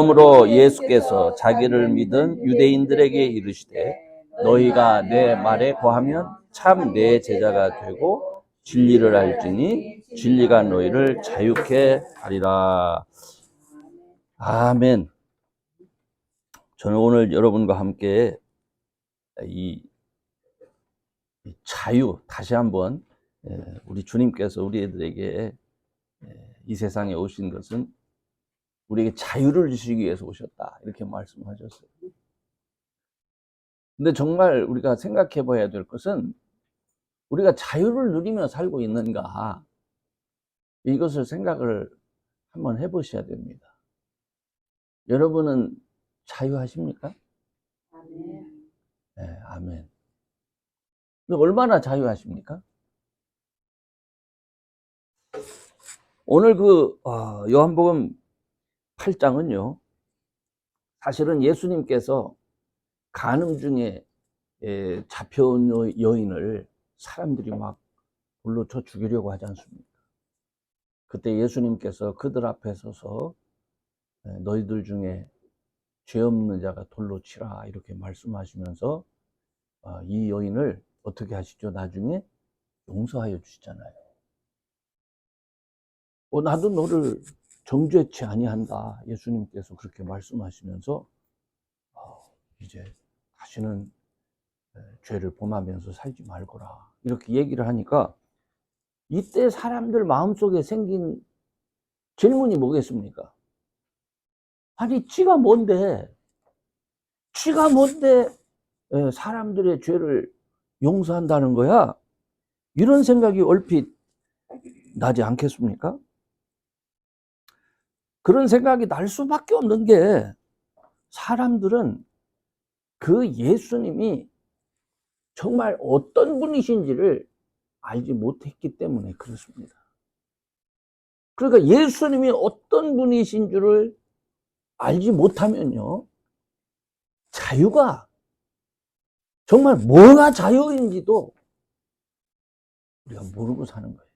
그러므로 예수께서 자기를 믿은 유대인들에게 이르시되 너희가 내 말에 거하면 참 내 제자가 되고 진리를 알지니 진리가 너희를 자유케 하리라. 아멘. 저는 오늘 여러분과 함께 이 자유, 다시 한번 우리 주님께서 우리들에게 이 세상에 오신 것은 우리에게 자유를 주시기 위해서 오셨다, 이렇게 말씀하셨어요. 근데 정말 우리가 생각해 봐야 될 것은 우리가 자유를 누리며 살고 있는가, 이것을 생각을 한번 해보셔야 됩니다. 여러분은 자유하십니까? 아멘. 네, 아멘. 얼마나 자유하십니까? 오늘 요한복음 8장은요, 사실은 예수님께서 간음 중에 잡혀온 여인을 사람들이 막 불로 쳐 죽이려고 하지 않습니까? 그때 예수님께서 그들 앞에 서서 너희들 중에 죄 없는 자가 돌로 치라, 이렇게 말씀하시면서 이 여인을 어떻게 하시죠? 나중에 용서하여 주시잖아요. 나도 너를 정죄치 아니한다, 예수님께서 그렇게 말씀하시면서 이제 다시는 죄를 범하면서 살지 말거라, 이렇게 얘기를 하니까 이때 사람들 마음속에 생긴 질문이 뭐겠습니까? 아니, 지가 뭔데 사람들의 죄를 용서한다는 거야? 이런 생각이 얼핏 나지 않겠습니까? 그런 생각이 날 수밖에 없는 게, 사람들은 그 예수님이 정말 어떤 분이신지를 알지 못했기 때문에 그렇습니다. 그러니까 예수님이 어떤 분이신 줄을 알지 못하면요, 자유가 정말 뭐가 자유인지도 우리가 모르고 사는 거예요.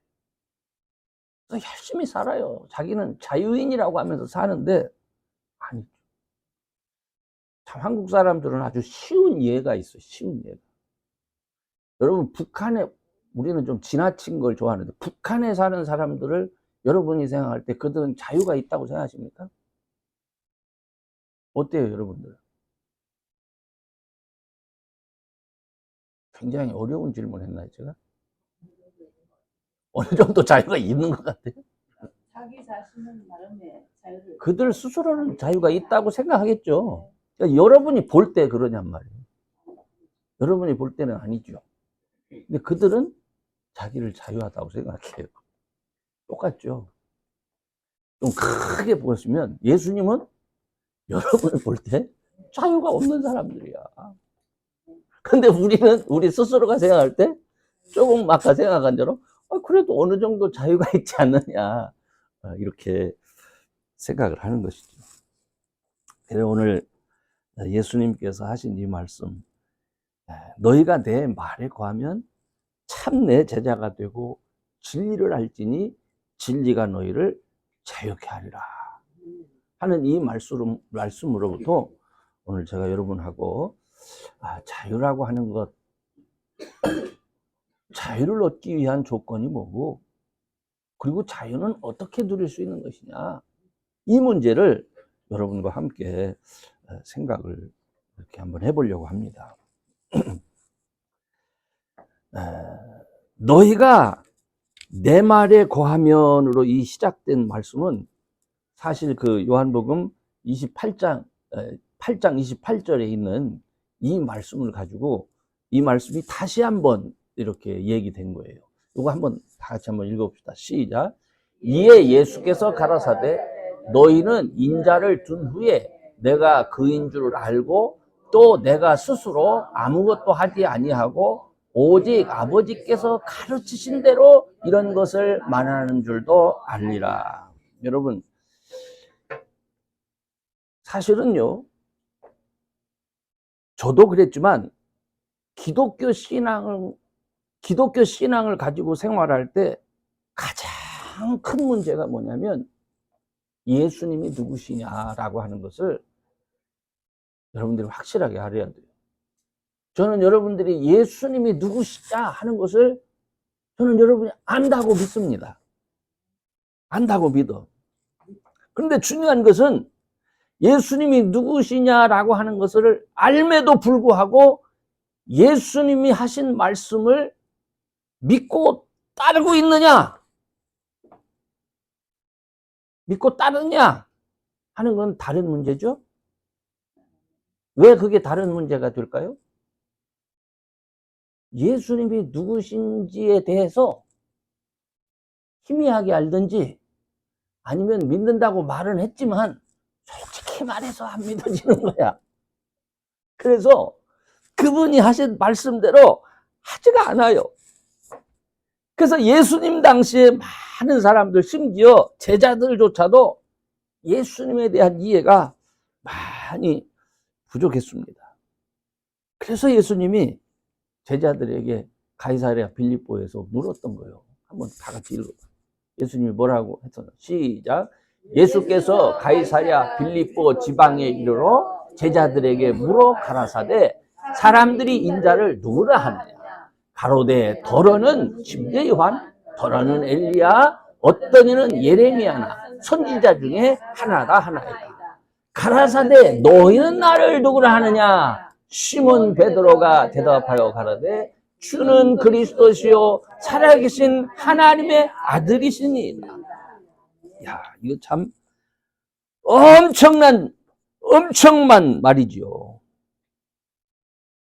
그래서 열심히 살아요. 자기는 자유인이라고 하면서 사는데 아니죠. 참, 한국 사람들은 아주 쉬운 예가 있어요. 쉬운 예가. 여러분, 우리는 좀 지나친 걸 좋아하는데, 북한에 사는 사람들을 여러분이 생각할 때 그들은 자유가 있다고 생각하십니까? 어때요, 여러분들? 굉장히 어려운 질문 했나요, 제가? 어느 정도 자유가 있는 것 같아요? 자기 자신은 나름의 자유를, 그들 스스로는 자유가 있다고 생각하겠죠. 그러니까 여러분이 볼 때 그러냔 말이에요. 여러분이 볼 때는 아니죠. 근데 그들은 자기를 자유하다고 생각해요. 똑같죠. 좀 크게 보시면 예수님은 여러분을 볼 때 자유가 없는 사람들이야. 근데 우리 스스로가 생각할 때 조금 아까 생각한 대로 그래도 어느 정도 자유가 있지 않느냐, 이렇게 생각을 하는 것이죠. 그래서 오늘 예수님께서 하신 이 말씀, 너희가 내 말에 거하면 참 내 제자가 되고 진리를 알지니 진리가 너희를 자유케 하리라 하는 이 말씀으로부터 오늘 제가 여러분하고 자유라고 하는 것, 자유를 얻기 위한 조건이 뭐고, 그리고 자유는 어떻게 누릴 수 있는 것이냐, 이 문제를 여러분과 함께 생각을 이렇게 한번 해보려고 합니다. 너희가 내 말에 거하면으로 이 시작된 말씀은 사실 그 요한복음 8장 28절에 있는 이 말씀을 가지고, 이 말씀이 다시 한번 이렇게 얘기된 거예요. 이거 한번 다 같이 한번 읽어봅시다. 시작. 이에 예수께서 가라사대 너희는 인자를 둔 후에 내가 그인 줄 알고 또 내가 스스로 아무것도 하지 아니하고 오직 아버지께서 가르치신 대로 이런 것을 말하는 줄도 알리라. 여러분, 사실은요, 저도 그랬지만 기독교 신앙을 가지고 생활할 때 가장 큰 문제가 뭐냐면, 예수님이 누구시냐라고 하는 것을 여러분들이 확실하게 알아야 돼요. 저는 여러분들이 예수님이 누구시냐 하는 것을 저는 여러분이 안다고 믿습니다. 안다고 믿어. 그런데 중요한 것은 예수님이 누구시냐라고 하는 것을 알매도 불구하고 예수님이 하신 말씀을 믿고 따르고 있느냐, 믿고 따르냐 하는 건 다른 문제죠. 왜 그게 다른 문제가 될까요? 예수님이 누구신지에 대해서 희미하게 알든지 아니면 믿는다고 말은 했지만 솔직히 말해서 안 믿어지는 거야. 그래서 그분이 하신 말씀대로 하지가 않아요. 그래서 예수님 당시에 많은 사람들, 심지어 제자들조차도 예수님에 대한 이해가 많이 부족했습니다. 그래서 예수님이 제자들에게 가이사랴 빌립보에서 물었던 거예요. 한번 다 같이 읽어봐. 예수님이 뭐라고 했었나? 시작. 예수께서 가이사랴 빌립보 지방에 이르러 제자들에게 물어 가라사대 사람들이 인자를 누구라 하느냐? 가로되 더러는 심재 요한, 더러는 엘리야, 어떤 이는 예레미야나 선지자 중에 하나가 하나이다. 가라사대 너희는 나를 누구라 하느냐? 시몬 베드로가 대답하여 가라되 주는 그리스도시요 살아계신 하나님의 아들이시니이다. 야, 이거 참 엄청난 말이지요.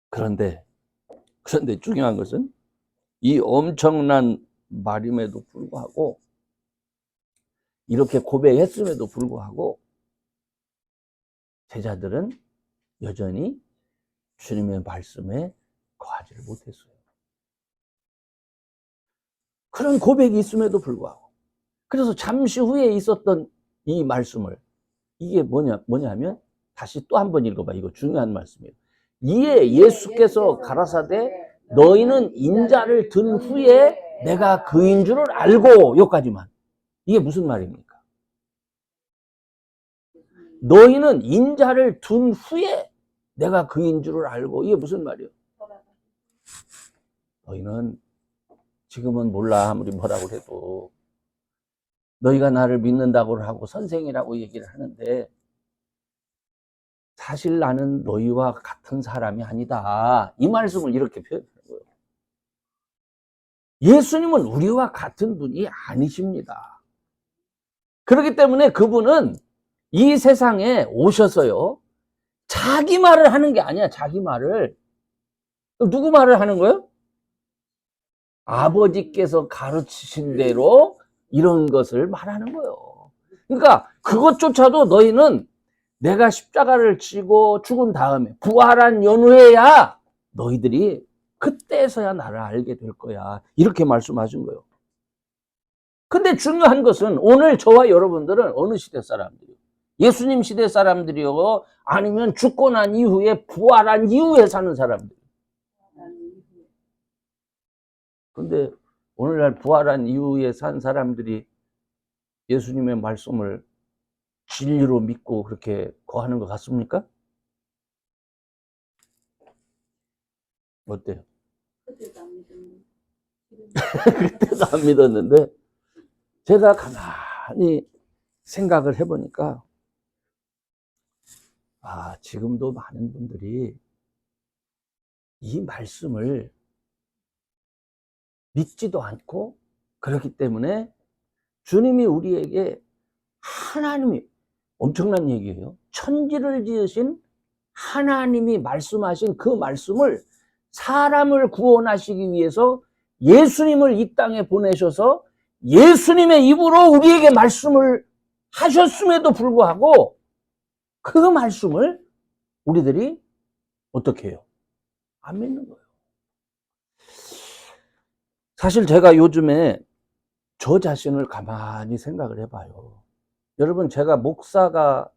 그런데 중요한 것은 이 엄청난 말임에도 불구하고, 이렇게 고백했음에도 불구하고 제자들은 여전히 주님의 말씀에 거하지를 못했어요. 그런 고백이 있음에도 불구하고. 그래서 잠시 후에 있었던 이 말씀을, 이게 뭐냐면 다시 또 한 번 읽어봐. 이거 중요한 말씀이에요. 이에 예수께서 가라사대 너희는 인자를 든 후에 내가 그인 줄을 알고, 여기까지만. 이게 무슨 말입니까? 너희는 인자를 둔 후에 내가 그인 줄을 알고, 이게 무슨 말이에요? 너희는 지금은 몰라, 아무리 뭐라고 해도 너희가 나를 믿는다고 하고 선생이라고 얘기를 하는데 사실 나는 너희와 같은 사람이 아니다. 이 말씀을 이렇게 표현하는 거예요. 예수님은 우리와 같은 분이 아니십니다. 그렇기 때문에 그분은 이 세상에 오셔서요, 자기 말을 하는 게 아니야. 자기 말을. 누구 말을 하는 거예요? 아버지께서 가르치신 대로 이런 것을 말하는 거예요. 그러니까 그것조차도 너희는 내가 십자가를 지고 죽은 다음에 부활한 연후에야 너희들이 그때서야 나를 알게 될 거야. 이렇게 말씀하신 거예요. 근데 중요한 것은 오늘 저와 여러분들은 어느 시대 사람들이요? 예수님 시대 사람들이요? 아니면 죽고 난 이후에 부활한 이후에 사는 사람들. 근데 오늘날 부활한 이후에 산 사람들이 예수님의 말씀을 진리로 믿고 그렇게 거하는 것 같습니까? 어때요? 그때도 안 믿었는데 제가 가만히 생각을 해보니까 지금도 많은 분들이 이 말씀을 믿지도 않고, 그렇기 때문에 주님이 우리에게, 하나님이, 엄청난 얘기예요. 천지를 지으신 하나님이 말씀하신 그 말씀을 사람을 구원하시기 위해서 예수님을 이 땅에 보내셔서 예수님의 입으로 우리에게 말씀을 하셨음에도 불구하고 그 말씀을 우리들이 어떻게 해요? 안 믿는 거예요. 사실 제가 요즘에 저 자신을 가만히 생각을 해봐요. 여러분, 제가 목사가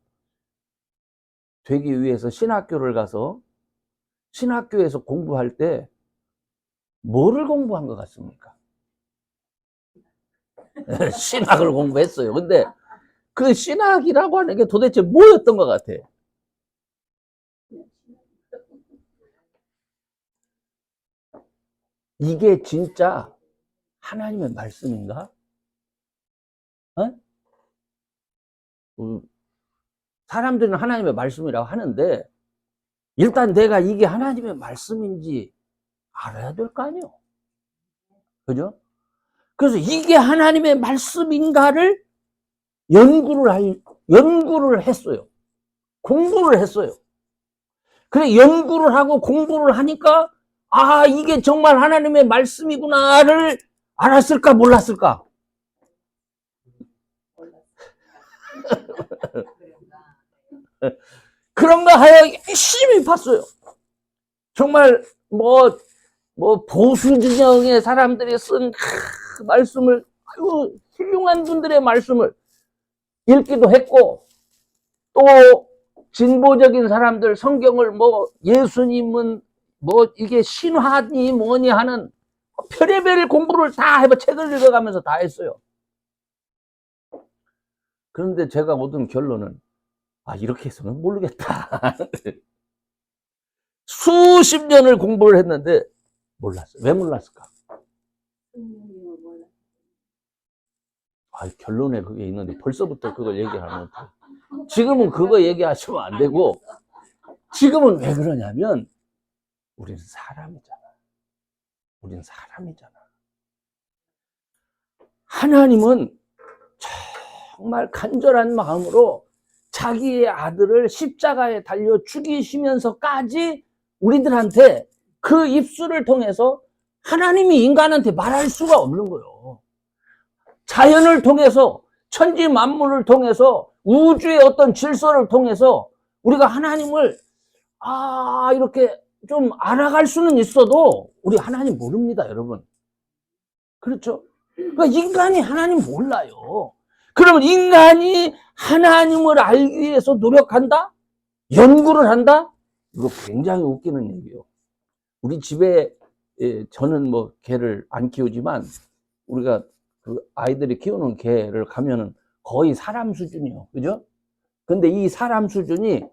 되기 위해서 신학교를 가서 신학교에서 공부할 때 뭐를 공부한 것 같습니까? 신학을 공부했어요. 근데 그 신학이라고 하는 게 도대체 뭐였던 것 같아? 이게 진짜 하나님의 말씀인가? 어? 사람들은 하나님의 말씀이라고 하는데 일단 내가 이게 하나님의 말씀인지 알아야 될 거 아니에요. 그죠? 그래서 이게 하나님의 말씀인가를 연구를 했어요. 공부를 했어요. 그래, 연구를 하고 공부를 하니까, 아, 이게 정말 하나님의 말씀이구나를 알았을까, 몰랐을까? 그런가 하여 열심히 봤어요. 정말, 보수 진영의 사람들이 쓴 말씀을, 아유, 훌륭한 분들의 말씀을 읽기도 했고, 또 진보적인 사람들 성경을 예수님은 이게 신화니 뭐니 하는 별의별 공부를 다 해봐 책을 읽어가면서 다 했어요. 그런데 제가 얻은 결론은 이렇게 해서는 모르겠다. 수십 년을 공부를 했는데 몰랐어요. 왜 몰랐을까? 결론에 그게 있는데 벌써부터 그걸 얘기하면 지금은 그거 얘기하시면 안 되고 지금은 왜 그러냐면 우리는 사람이잖아. 우리는 사람이잖아. 하나님은 정말 간절한 마음으로 자기의 아들을 십자가에 달려 죽이시면서까지 우리들한테 그 입술을 통해서 하나님이 인간한테 말할 수가 없는 거예요. 자연을 통해서 천지 만물을 통해서 우주의 어떤 질서를 통해서 우리가 하나님을 이렇게 좀 알아갈 수는 있어도 우리 하나님 모릅니다, 여러분. 그렇죠? 그러니까 인간이 하나님 몰라요. 그러면 인간이 하나님을 알기 위해서 노력한다? 연구를 한다? 이거 굉장히 웃기는 얘기예요. 우리 집에 저는 개를 안 키우지만 우리가 그 아이들이 키우는 개를 가면은 거의 사람 수준이요. 그죠? 근데 이 사람 수준이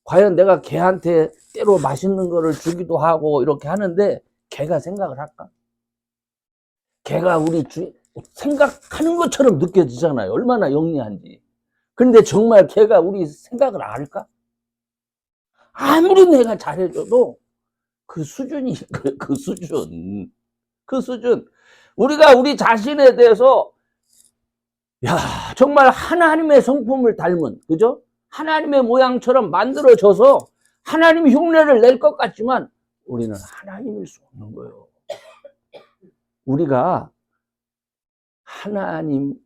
과연 내가 개한테 때로 맛있는 거를 주기도 하고 이렇게 하는데 개가 생각을 할까? 개가 우리 생각하는 것처럼 느껴지잖아요. 얼마나 영리한지. 근데 정말 개가 우리 생각을 알까? 아무리 내가 잘해줘도 그 수준이 그 수준. 우리가 우리 자신에 대해서 정말 하나님의 성품을 닮은, 그죠? 하나님의 모양처럼 만들어져서 하나님 흉내를 낼 것 같지만 우리는 하나님일 수 없는 거예요. 우리가 하나님을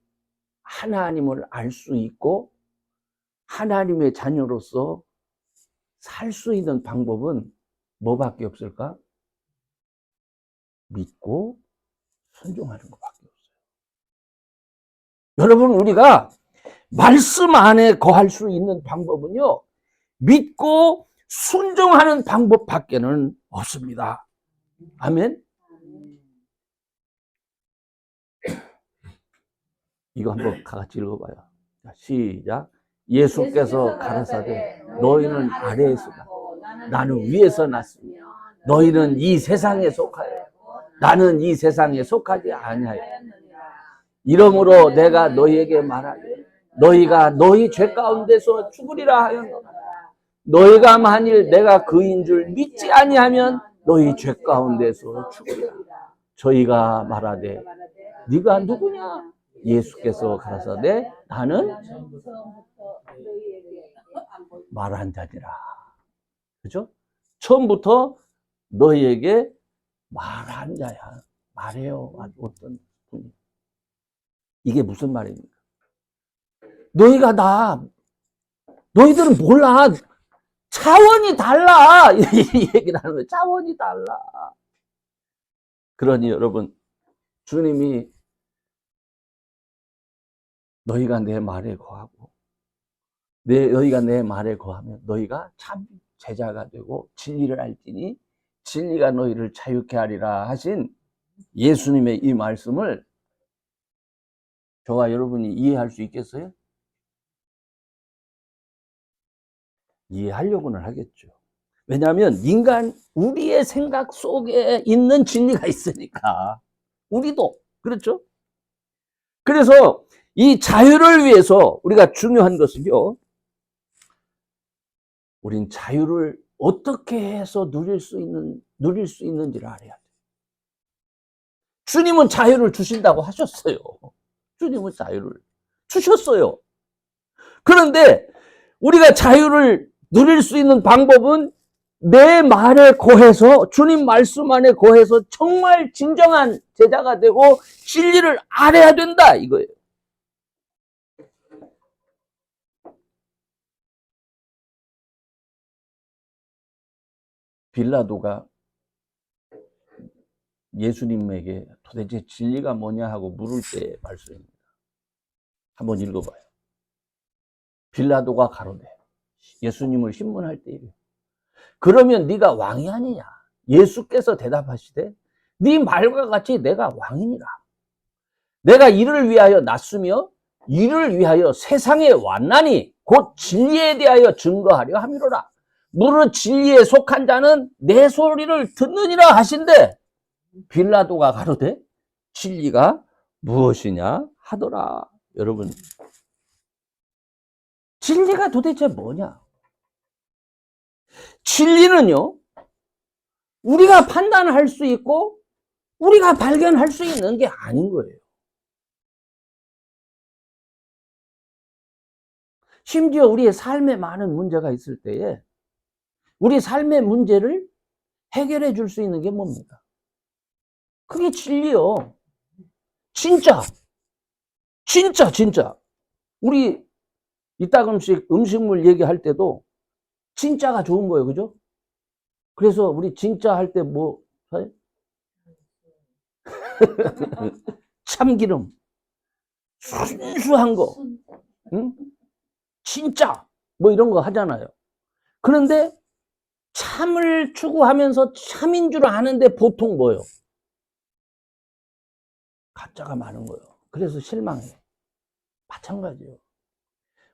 알 수 있고 하나님의 자녀로서 살 수 있는 방법은 뭐밖에 없을까? 믿고 순종하는 것밖에 없어요. 여러분, 우리가 말씀 안에 거할 수 있는 방법은요, 믿고 순종하는 방법밖에는 없습니다. 아멘? 이거 한번 같이 읽어봐요. 시작. 예수께서 가라사대 너희는 아래에서 나는 위에서 났으며 너희는 이 세상에 속하여 나는 이 세상에 속하지 아니하여 이러므로 내가 너희에게 말하되 너희가 너희 죄 가운데서 죽으리라 하였노라. 너희가 만일 내가 그인 줄 믿지 아니하면 너희 죄 가운데서 죽으리라. 저희가 말하되 네가 누구냐? 예수께서 가라사대 나는 말한 자니라. 그죠? 처음부터 너희에게 말한 자야. 말해요. 어떤 분이. 이게 무슨 말입니까? 너희들은 몰라. 차원이 달라. 이 얘기를 하는 거예요. 차원이 달라. 그러니 여러분, 주님이 너희가 내 말에 거하고 너희가 내 말에 거하면 너희가 참 제자가 되고 진리를 알지니 진리가 너희를 자유케 하리라 하신 예수님의 이 말씀을 저와 여러분이 이해할 수 있겠어요? 이해하려고는 하겠죠. 왜냐하면 인간, 우리의 생각 속에 있는 진리가 있으니까. 우리도. 그렇죠? 그래서 이 자유를 위해서 우리가 중요한 것은요, 우린 자유를 어떻게 해서 누릴 수 있는지를 알아야 돼. 주님은 자유를 주신다고 하셨어요. 주님은 자유를 주셨어요. 그런데 우리가 자유를 누릴 수 있는 방법은 내 말에 거해서, 주님 말씀 안에 거해서 정말 진정한 제자가 되고 진리를 알아야 된다, 이거예요. 빌라도가 예수님에게 도대체 진리가 뭐냐 하고 물을 때의 말씀입니다. 한번 읽어봐요. 빌라도가 가로되, 예수님을 신문할 때에, 그러면 네가 왕이 아니냐? 예수께서 대답하시되, 네 말과 같이 내가 왕이니라. 내가 이를 위하여 났으며 이를 위하여 세상에 왔나니 곧 진리에 대하여 증거하려 함이로라. 무릇 진리에 속한 자는 내 소리를 듣느니라 하신대, 빌라도가 가로되 진리가 무엇이냐 하더라. 여러분, 진리가 도대체 뭐냐? 진리는요, 우리가 판단할 수 있고 우리가 발견할 수 있는 게 아닌 거예요. 심지어 우리의 삶에 많은 문제가 있을 때에 우리 삶의 문제를 해결해 줄 수 있는 게 뭡니까? 그게 진리요. 진짜. 우리 이따금씩 음식물 얘기할 때도 진짜가 좋은 거예요. 그죠? 그래서 우리 진짜 할 때 뭐 해요? 참기름. 순수한 거. 응? 진짜. 뭐 이런 거 하잖아요. 그런데 참을 추구하면서 참인 줄 아는데 보통 뭐예요? 가짜가 많은 거예요. 그래서 실망해요. 마찬가지예요.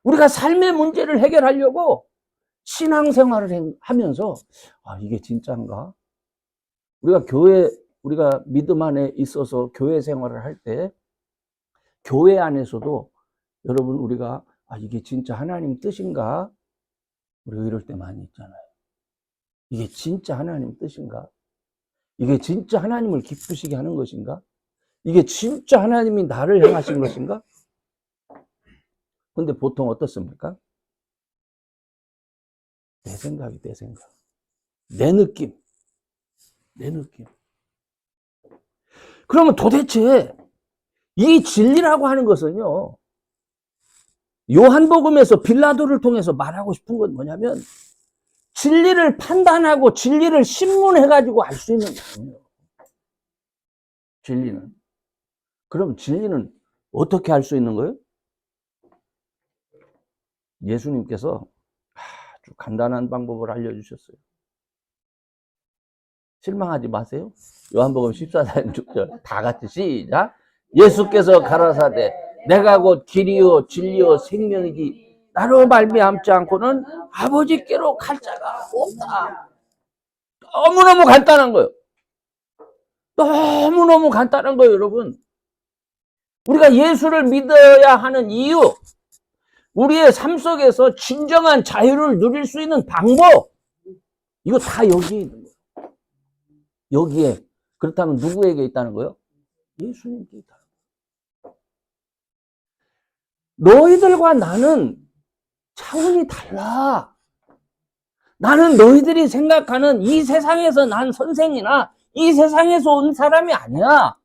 우리가 삶의 문제를 해결하려고 신앙생활을 하면서, 아, 이게 진짜인가? 우리가 믿음 안에 있어서 교회 생활을 할 때, 교회 안에서도 여러분, 우리가, 아, 이게 진짜 하나님 뜻인가? 우리가 이럴 때 많이 있잖아요. 이게 진짜 하나님 뜻인가? 이게 진짜 하나님을 기쁘시게 하는 것인가? 이게 진짜 하나님이 나를 향하신 것인가? 근데 보통 어떻습니까? 내 생각. 내 느낌. 그러면 도대체 이 진리라고 하는 것은요, 요한복음에서 빌라도를 통해서 말하고 싶은 건 뭐냐면, 진리를 판단하고 진리를 신문해가지고 알 수 있는 게 아니에요. 진리는. 그럼 진리는 어떻게 알 수 있는 거예요? 예수님께서 아주 간단한 방법을 알려주셨어요. 실망하지 마세요. 요한복음 14장 6절 다 같이 시작. 예수께서 가라사대 내가 곧 길이요 진리요 생명이지 나로 말미암지 않고는 아버지께로 갈 자가 없다. 너무너무 간단한 거예요. 너무너무 간단한 거예요, 여러분. 우리가 예수를 믿어야 하는 이유, 우리의 삶 속에서 진정한 자유를 누릴 수 있는 방법, 이거 다 여기에 있는 거예요. 여기에. 그렇다면 누구에게 있다는 거예요? 예수님께 있다는 거예요. 너희들과 나는 차원이 달라. 나는 너희들이 생각하는 이 세상에서 난 선생이나 이 세상에서 온 사람이 아니야.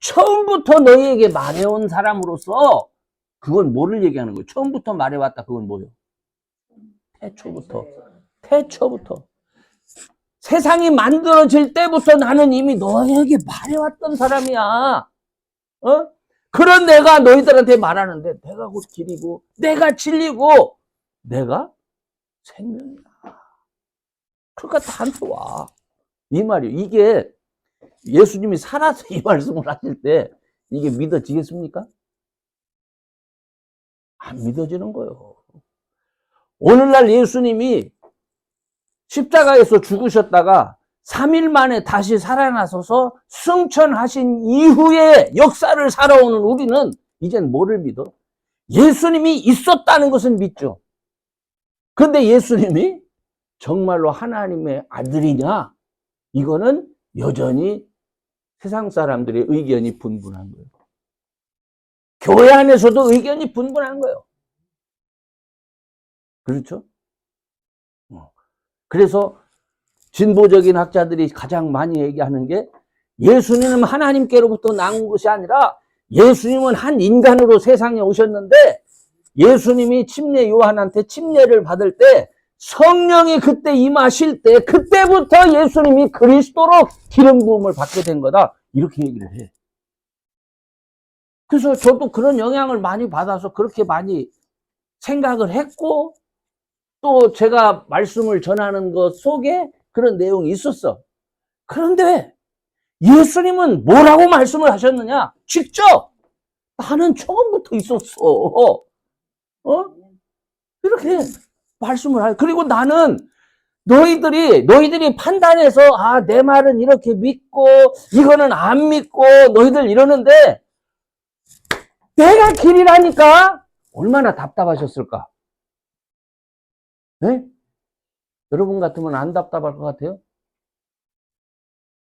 처음부터 너희에게 말해온 사람으로서, 그건 뭐를 얘기하는 거예요? 처음부터 말해왔다. 그건 뭐예요? 태초부터. 세상이 만들어질 때부터 나는 이미 너희에게 말해왔던 사람이야. 어? 그런 내가 너희들한테 말하는데, 내가 곧 길이고, 내가 진리고, 내가 생명이다. 그러니까 나한테 와. 이 말이에요. 이게 예수님이 살아서 이 말씀을 하실 때 이게 믿어지겠습니까? 안 믿어지는 거예요. 오늘날 예수님이 십자가에서 죽으셨다가 3일 만에 다시 살아나셔서 승천하신 이후의 역사를 살아오는 우리는 이젠 뭐를 믿어? 예수님이 있었다는 것은 믿죠. 그런데 예수님이 정말로 하나님의 아들이냐? 이거는 여전히 세상 사람들의 의견이 분분한 거예요. 교회 안에서도 의견이 분분한 거예요. 그렇죠? 그래서 진보적인 학자들이 가장 많이 얘기하는 게 예수님은 하나님께로부터 나온 것이 아니라 예수님은 한 인간으로 세상에 오셨는데 예수님이 침례 요한한테 침례를 받을 때 성령이 그때 임하실 때 그때부터 예수님이 그리스도로 기름 부음을 받게 된 거다. 이렇게 얘기를 해. 그래서 저도 그런 영향을 많이 받아서 그렇게 많이 생각을 했고 또 제가 말씀을 전하는 것 속에 그런 내용이 있었어. 그런데 예수님은 뭐라고 말씀을 하셨느냐? 직접 나는 처음부터 있었어. 이렇게 말씀을 할. 그리고 나는 너희들이 판단해서 내 말은 이렇게 믿고 이거는 안 믿고 너희들 이러는데 내가 길이라니까 얼마나 답답하셨을까? 네? 여러분 같으면 안 답답할 것 같아요?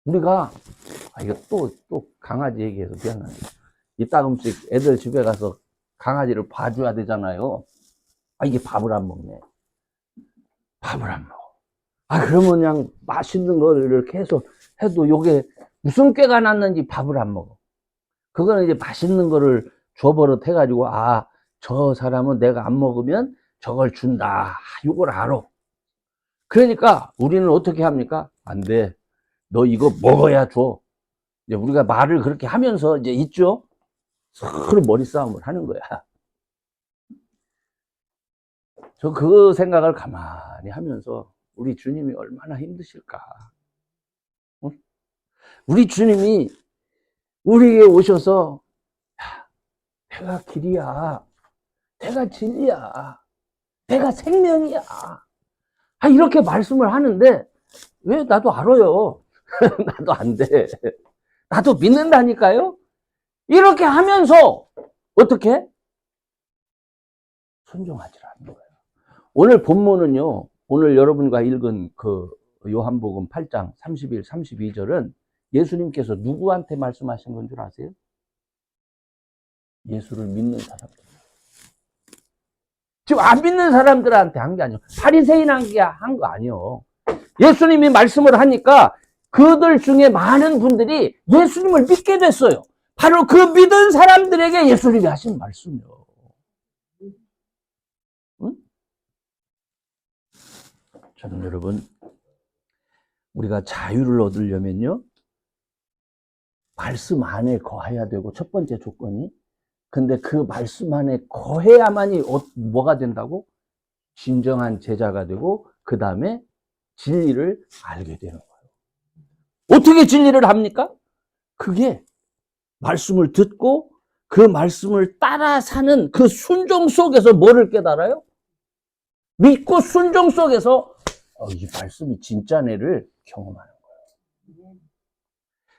우리가 이거 또 강아지 얘기해서 미안한데 이따금씩 애들 집에 가서 강아지를 봐줘야 되잖아요. 이게 밥을 안 먹네. 밥을 안 먹어. 그러면 그냥 맛있는 거를 이렇게 해도 요게 무슨 꾀가 났는지 밥을 안 먹어. 그거는 이제 맛있는 거를 줘버릇 해가지고 저 사람은 내가 안 먹으면 저걸 준다. 이걸 알아. 그러니까 우리는 어떻게 합니까? 안 돼. 너 이거 먹어야 줘. 이제 우리가 말을 그렇게 하면서 이제 있죠? 서로 머리 싸움을 하는 거야. 저 그 생각을 가만히 하면서 우리 주님이 얼마나 힘드실까. 응? 우리 주님이 우리에게 오셔서 내가 길이야. 내가 진리야. 내가 생명이야. 이렇게 말씀을 하는데 왜 나도 알아요. 나도 안 돼. 나도 믿는다니까요. 이렇게 하면서 어떻게? 순종하지라는 거예요. 오늘 본문은요. 오늘 여러분과 읽은 그 요한복음 8장 31, 32절은 예수님께서 누구한테 말씀하신 건 줄 아세요? 예수를 믿는 사람들. 지금 안 믿는 사람들한테 한 게 아니에요. 바리새인한테 한 거 아니에요. 예수님이 말씀을 하니까 그들 중에 많은 분들이 예수님을 믿게 됐어요. 바로 그 믿은 사람들에게 예수님이 하신 말씀이요. 응? 저는 여러분, 우리가 자유를 얻으려면요, 말씀 안에 거해야 되고, 첫 번째 조건이. 근데 그 말씀 안에 거해야만이 뭐가 된다고? 진정한 제자가 되고, 그 다음에 진리를 알게 되는 거예요. 어떻게 진리를 합니까? 그게 말씀을 듣고 그 말씀을 따라 사는 그 순종 속에서 뭐를 깨달아요? 믿고 순종 속에서 이 말씀이 진짜네를 경험하는 거예요.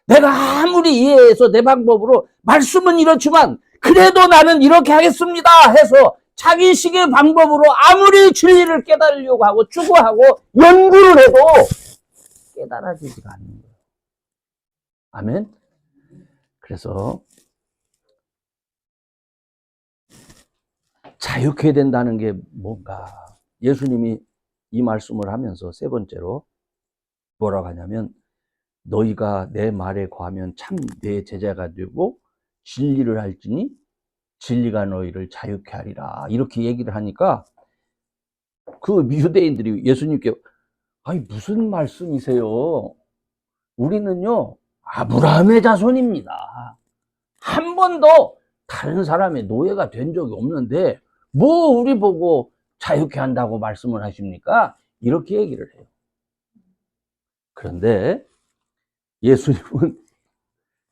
내가 아무리 이해해서 내 방법으로 말씀은 이렇지만 그래도 나는 이렇게 하겠습니다 해서 자기식의 방법으로 아무리 진리를 깨달으려고 하고 추구하고 연구를 해도 깨달아지지가 않는 거예요. 아멘. 그래서 자유케 된다는 게 뭔가 예수님이 이 말씀을 하면서 세 번째로 뭐라고 하냐면 너희가 내 말에 거하면 참 내 제자가 되고 진리를 할지니 진리가 너희를 자유케 하리라 이렇게 얘기를 하니까 그 유대인들이 예수님께 무슨 말씀이세요? 우리는요 아브라함의 자손입니다. 한 번도 다른 사람의 노예가 된 적이 없는데 뭐 우리 보고 자유케 한다고 말씀을 하십니까? 이렇게 얘기를 해요. 그런데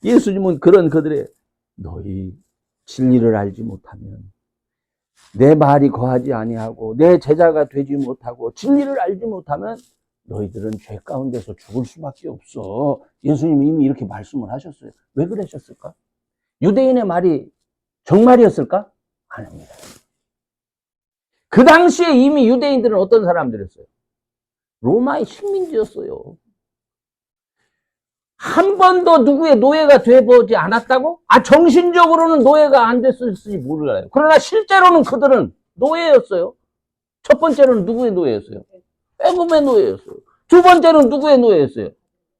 예수님은 그런 그들의 너희 진리를 알지 못하면 내 말이 거하지 아니하고 내 제자가 되지 못하고 진리를 알지 못하면 너희들은 죄 가운데서 죽을 수밖에 없어. 예수님이 이미 이렇게 말씀을 하셨어요. 왜 그러셨을까? 유대인의 말이 정말이었을까? 아닙니다. 그 당시에 이미 유대인들은 어떤 사람들이었어요? 로마의 식민지였어요. 한 번도 누구의 노예가 돼보지 않았다고? 정신적으로는 노예가 안 됐을지 몰라요. 그러나 실제로는 그들은 노예였어요. 첫 번째로는 누구의 노예였어요? 애굽의 노예였어요. 두 번째는 누구의 노예였어요?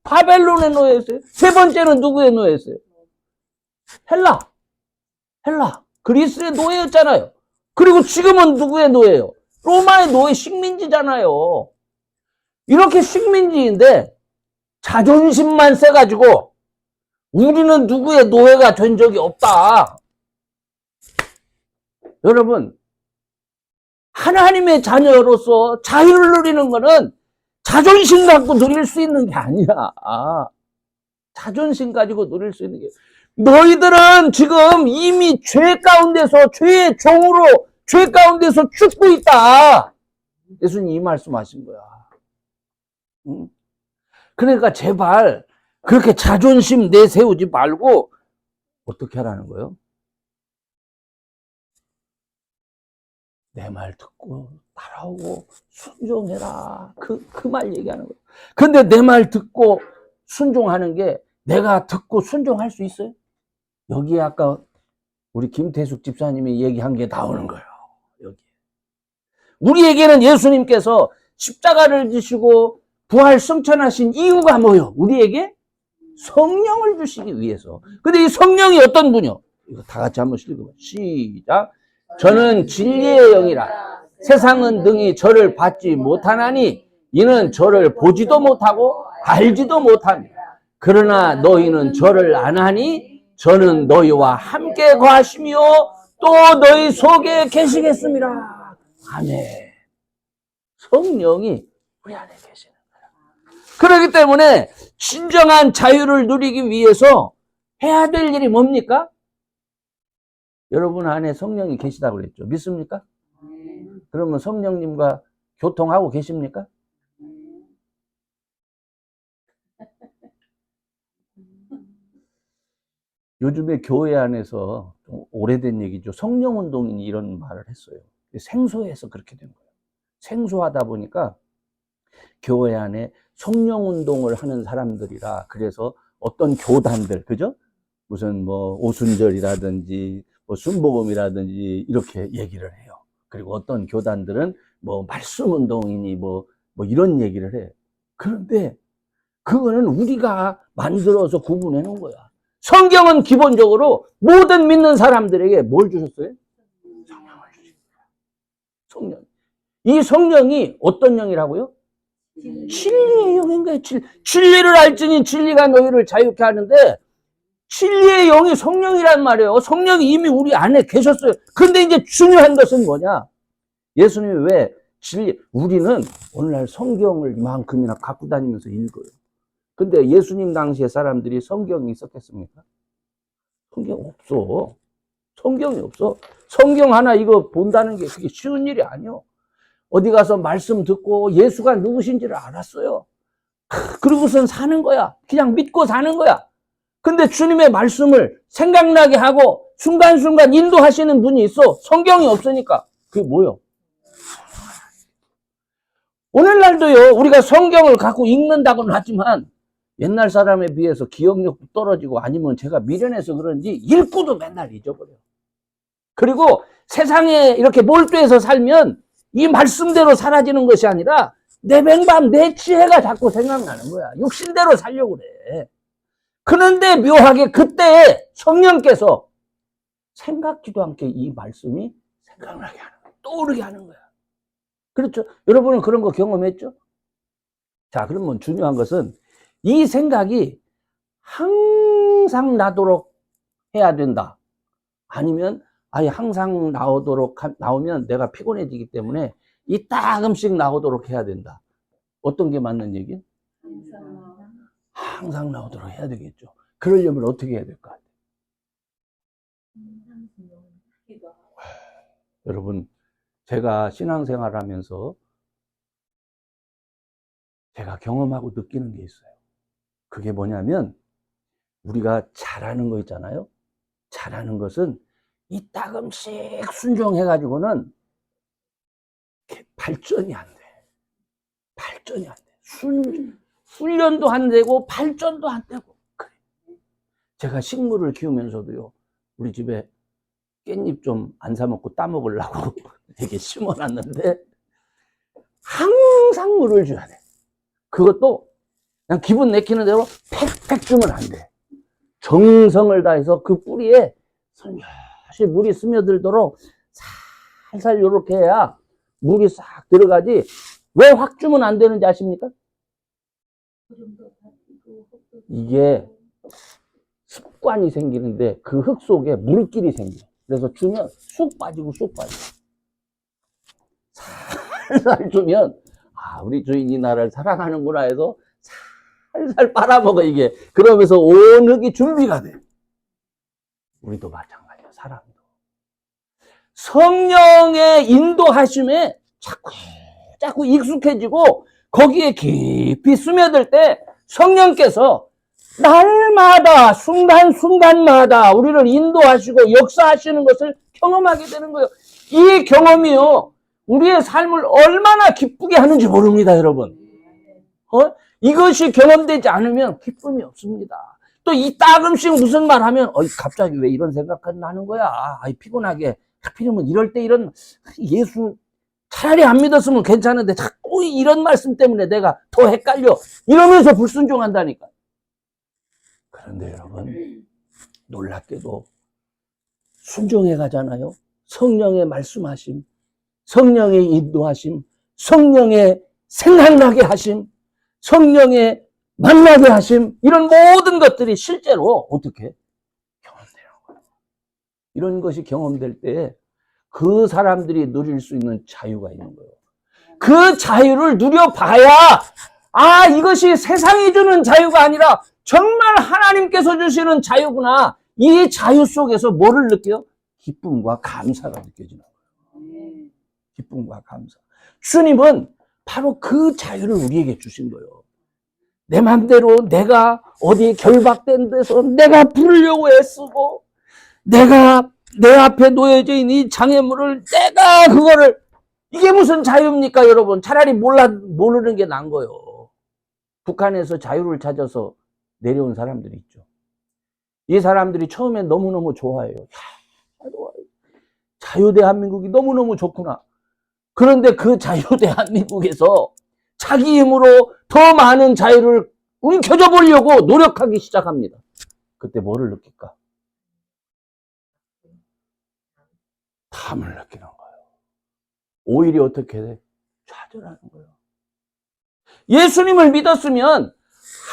바벨론의 노예였어요. 세 번째는 누구의 노예였어요? 헬라. 그리스의 노예였잖아요. 그리고 지금은 누구의 노예예요? 로마의 노예 식민지잖아요. 이렇게 식민지인데 자존심만 세가지고 우리는 누구의 노예가 된 적이 없다. 여러분, 하나님의 자녀로서 자유를 누리는 것은 자존심 갖고 누릴 수 있는 게 아니야. 자존심 가지고 누릴 수 있는 게. 너희들은 지금 이미 죄 가운데서, 죄의 종으로 죄 가운데서 죽고 있다. 예수님 이 말씀하신 거야. 응? 그러니까 제발 그렇게 자존심 내세우지 말고 어떻게 하라는 거예요? 내 말 듣고 따라오고 순종해라. 그 말 얘기하는 거예요. 근데 내 말 듣고 순종하는 게 내가 듣고 순종할 수 있어요? 여기에 아까 우리 김태숙 집사님이 얘기한 게 나오는 거예요. 여기. 우리에게는 예수님께서 십자가를 지시고 부활 승천하신 이유가 뭐예요? 우리에게 성령을 주시기 위해서. 근데 이 성령이 어떤 분이요? 이거 다 같이 한번 읽어봐. 시작. 저는 진리의 영이라 세상은 등이 저를 받지 못하나니 이는 저를 보지도 못하고 알지도 못합니다. 그러나 너희는 저를 아나니 저는 너희와 함께 거하시며 또 너희 속에 계시겠습니다. 아멘. 성령이 우리 안에 계시는 거예요. 그렇기 때문에 진정한 자유를 누리기 위해서 해야 될 일이 뭡니까? 여러분 안에 성령이 계시다고 그랬죠. 믿습니까? 그러면 성령님과 교통하고 계십니까? 요즘에 교회 안에서 좀 오래된 얘기죠. 성령운동인이 이런 말을 했어요. 생소해서 그렇게 된 거예요. 생소하다 보니까 교회 안에 성령운동을 하는 사람들이라 그래서 어떤 교단들, 그죠? 무슨 뭐 오순절이라든지 뭐 순복음이라든지 이렇게 얘기를 해요. 그리고 어떤 교단들은 뭐 말씀운동이니 뭐 이런 얘기를 해. 그런데 그거는 우리가 만들어서 구분해 놓은 거야. 성경은 기본적으로 모든 믿는 사람들에게 뭘 주셨어요? 성령을 주셨어요. 성령. 이 성령이 어떤 영이라고요? 진리의 영인 거예요. 진리를 알지니 진리가 너희를 자유케 하는데 진리의 영이 성령이란 말이에요. 성령이 이미 우리 안에 계셨어요. 근데 이제 중요한 것은 뭐냐? 예수님이 왜 우리는 오늘날 성경을 이만큼이나 갖고 다니면서 읽어요. 근데 예수님 당시에 사람들이 성경이 있었겠습니까? 성경 없어. 성경이 없어. 성경 하나 이거 본다는 게 그게 쉬운 일이 아니요. 어디 가서 말씀 듣고 예수가 누구신지를 알았어요. 그리고선 사는 거야. 그냥 믿고 사는 거야. 근데 주님의 말씀을 생각나게 하고 순간순간 인도하시는 분이 있어. 성경이 없으니까. 그게 뭐요? 오늘날도요, 우리가 성경을 갖고 읽는다고는 하지만 옛날 사람에 비해서 기억력도 떨어지고 아니면 제가 미련해서 그런지 읽고도 맨날 잊어버려요. 그리고 세상에 이렇게 몰두해서 살면 이 말씀대로 사라지는 것이 아니라 내 맹방, 내 지혜가 자꾸 생각나는 거야. 육신대로 살려고 그래. 그런데 묘하게 그때 성령께서 생각지도 않게 이 말씀이 생각나게 하는 거야. 떠오르게 하는 거야. 그렇죠? 여러분은 그런 거 경험했죠? 자, 그러면 중요한 것은 이 생각이 항상 나도록 해야 된다. 아니면 아예 항상 나오면 내가 피곤해지기 때문에 이따금씩 나오도록 해야 된다. 어떤 게 맞는 얘기? 항상 나오도록 해야 되겠죠. 그러려면 어떻게 해야 될까? 여러분, 제가 신앙생활 하면서 제가 경험하고 느끼는 게 있어요. 그게 뭐냐면, 우리가 잘하는 거 있잖아요. 잘하는 것은 이따금씩 순종해가지고는 발전이 안 돼. 발전이 안 돼. 훈련도 안 되고, 발전도 안 되고. 그래. 제가 식물을 키우면서도요, 우리 집에 깻잎 좀 안 사먹고 따먹으려고 되게 심어놨는데, 항상 물을 줘야 돼. 그것도 그냥 기분 내키는 대로 팩팩 주면 안 돼. 정성을 다해서 그 뿌리에 살며시 물이 스며들도록 살살 요렇게 해야 물이 싹 들어가지. 왜 확 주면 안 되는지 아십니까? 이게 습관이 생기는데 그 흙 속에 물길이 생겨. 그래서 주면 쑥 빠지고 쑥 빠지고. 살살 주면 아, 우리 주인이 나를 사랑하는구나 해서 살살 빨아먹어, 이게. 그러면서 온 흙이 준비가 돼. 우리도 마찬가지야, 사람도. 성령의 인도하심에 자꾸 익숙해지고 거기에 깊이 스며들 때 성령께서 날마다 순간순간마다 우리를 인도하시고 역사하시는 것을 경험하게 되는 거예요. 이 경험이요, 우리의 삶을 얼마나 기쁘게 하는지 모릅니다, 여러분. 이것이 경험되지 않으면 기쁨이 없습니다. 또 이따금씩 무슨 말 하면, 갑자기 왜 이런 생각이 나는 거야? 피곤하게. 하필이면 이럴 때 이런, 예수, 차라리 안 믿었으면 괜찮은데 자꾸 이런 말씀 때문에 내가 더 헷갈려. 이러면서 불순종한다니까. 그런데 여러분, 놀랍게도 순종해 가잖아요. 성령의 말씀하심, 성령의 인도하심, 성령의 생각나게 하심, 성령의 만나게 하심, 이런 모든 것들이 실제로 어떻게 경험되는 거예요. 이런 것이 경험될 때 그 사람들이 누릴 수 있는 자유가 있는 거예요. 그 자유를 누려봐야, 이것이 세상이 주는 자유가 아니라 정말 하나님께서 주시는 자유구나. 이 자유 속에서 뭐를 느껴요? 기쁨과 감사가 느껴지는 거예요. 기쁨과 감사. 주님은 바로 그 자유를 우리에게 주신 거예요. 내 맘대로 내가 어디 결박된 데서 내가 부르려고 애쓰고, 내가 내 앞에 놓여져 있는 이 장애물을 내가 그거를, 이게 무슨 자유입니까, 여러분? 차라리 모르는 게 나은 거예요. 북한에서 자유를 찾아서 내려온 사람들이 있죠. 이 사람들이 처음엔 너무너무 좋아해요. 자유 대한민국이 너무너무 좋구나. 그런데 그 자유 대한민국에서 자기 힘으로 더 많은 자유를 움켜쥐어 보려고 노력하기 시작합니다. 그때 뭐를 느낄까? 담을 느끼는 거예요. 오히려 어떻게 돼? 좌절하는 거예요. 예수님을 믿었으면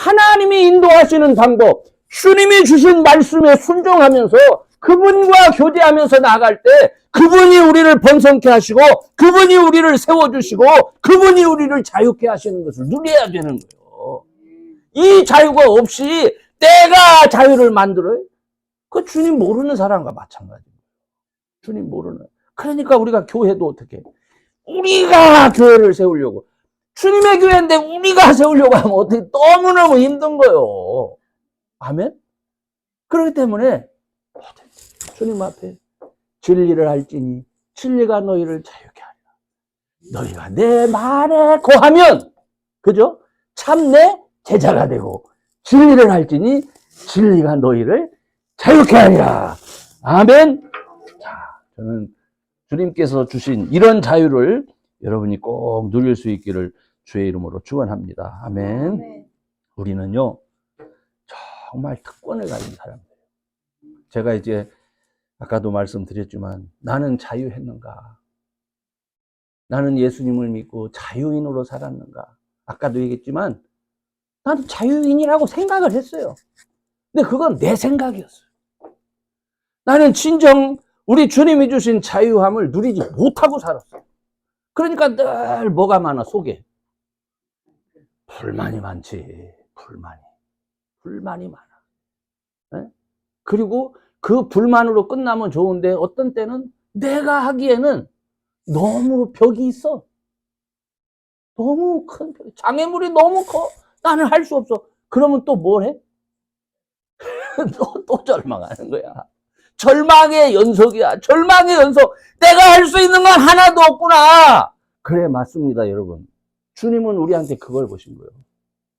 하나님이 인도하시는 방법, 주님이 주신 말씀에 순종하면서 그분과 교제하면서 나아갈 때 그분이 우리를 번성케 하시고 그분이 우리를 세워주시고 그분이 우리를 자유케 하시는 것을 누려야 되는 거예요. 이 자유가 없이 내가 자유를 만들어요? 그 주님 모르는 사람과 마찬가지예요. 주님 모르는. 그러니까 우리가 교회도 어떻게, 우리가 교회를 세우려고, 주님의 교회인데 우리가 세우려고 하면 어떻게, 너무너무 힘든 거예요. 아멘? 그렇기 때문에 주님 앞에 진리를 할지니 진리가 너희를 자유케 하리라. 너희가 내 말에 거하면, 그죠? 참 내 제자가 되고 진리를 할지니 진리가 너희를 자유케 하리라. 아멘. 자, 저는 주님께서 주신 이런 자유를 여러분이 꼭 누릴 수 있기를 주의 이름으로 축원합니다. 아멘. 우리는요, 정말 특권을 가진 사람들이에요. 제가 이제 아까도 말씀드렸지만, 나는 자유했는가? 나는 예수님을 믿고 자유인으로 살았는가? 아까도 얘기했지만 나는 자유인이라고 생각을 했어요. 근데 그건 내 생각이었어요. 나는 진정 우리 주님이 주신 자유함을 누리지 못하고 살았어요. 그러니까 늘 뭐가 많아, 속에. 불만이 많지. 불만이 많아. 네? 그리고 그 불만으로 끝나면 좋은데 어떤 때는 내가 하기에는 너무 벽이 있어. 너무 큰 벽. 장애물이 너무 커. 나는 할 수 없어. 그러면 또 뭘 해? 또 절망하는 거야. 절망의 연속이야. 절망의 연속. 내가 할 수 있는 건 하나도 없구나. 그래, 맞습니다, 여러분. 주님은 우리한테 그걸 보신 거예요.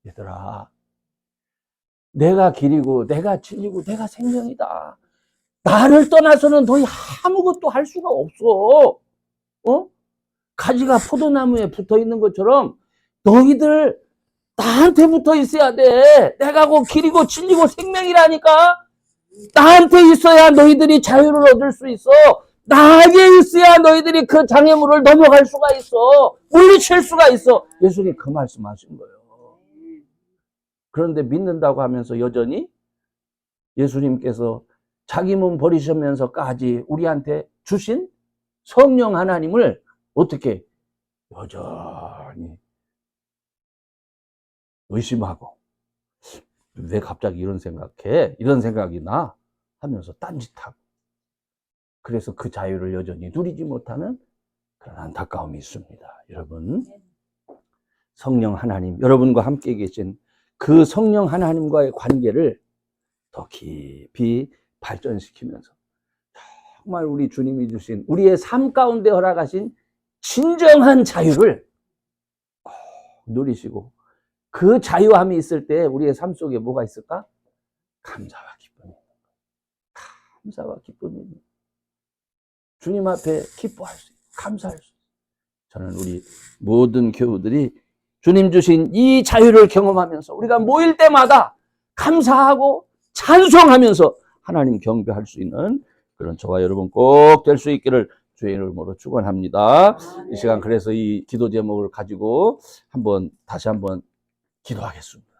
얘들아, 내가 길이고, 내가 진리고, 내가 생명이다. 나를 떠나서는 너희 아무것도 할 수가 없어. 어? 가지가 포도나무에 붙어 있는 것처럼 너희들 나한테 붙어 있어야 돼. 내가 곧 길이고 진리고 생명이라니까. 나한테 있어야 너희들이 자유를 얻을 수 있어. 나에게 있어야 너희들이 그 장애물을 넘어갈 수가 있어. 물리칠 수가 있어. 예수님이 그 말씀하신 거예요. 그런데 믿는다고 하면서 여전히 예수님께서 자기 몸 버리시면서까지 우리한테 주신 성령 하나님을 어떻게 여전히 의심하고, 왜 갑자기 이런 생각해? 이런 생각이 나? 하면서 딴짓하고, 그래서 그 자유를 여전히 누리지 못하는 그런 안타까움이 있습니다. 여러분, 성령 하나님, 여러분과 함께 계신 그 성령 하나님과의 관계를 더 깊이 발전시키면서 정말 우리 주님이 주신 우리의 삶 가운데 허락하신 진정한 자유를 꼭 누리시고, 그 자유함이 있을 때 우리의 삶 속에 뭐가 있을까? 감사와 기쁨이. 감사와 기쁨이. 주님 앞에 기뻐할 수 있고 감사할 수 있고. 저는 우리 모든 교우들이 주님 주신 이 자유를 경험하면서 우리가 모일 때마다 감사하고 찬송하면서 하나님 경배할 수 있는 그런 저와 여러분 꼭 될 수 있기를 주의 이름으로 축원합니다. 이 시간 그래서 이 기도 제목을 가지고 다시 한번 기도하겠습니다.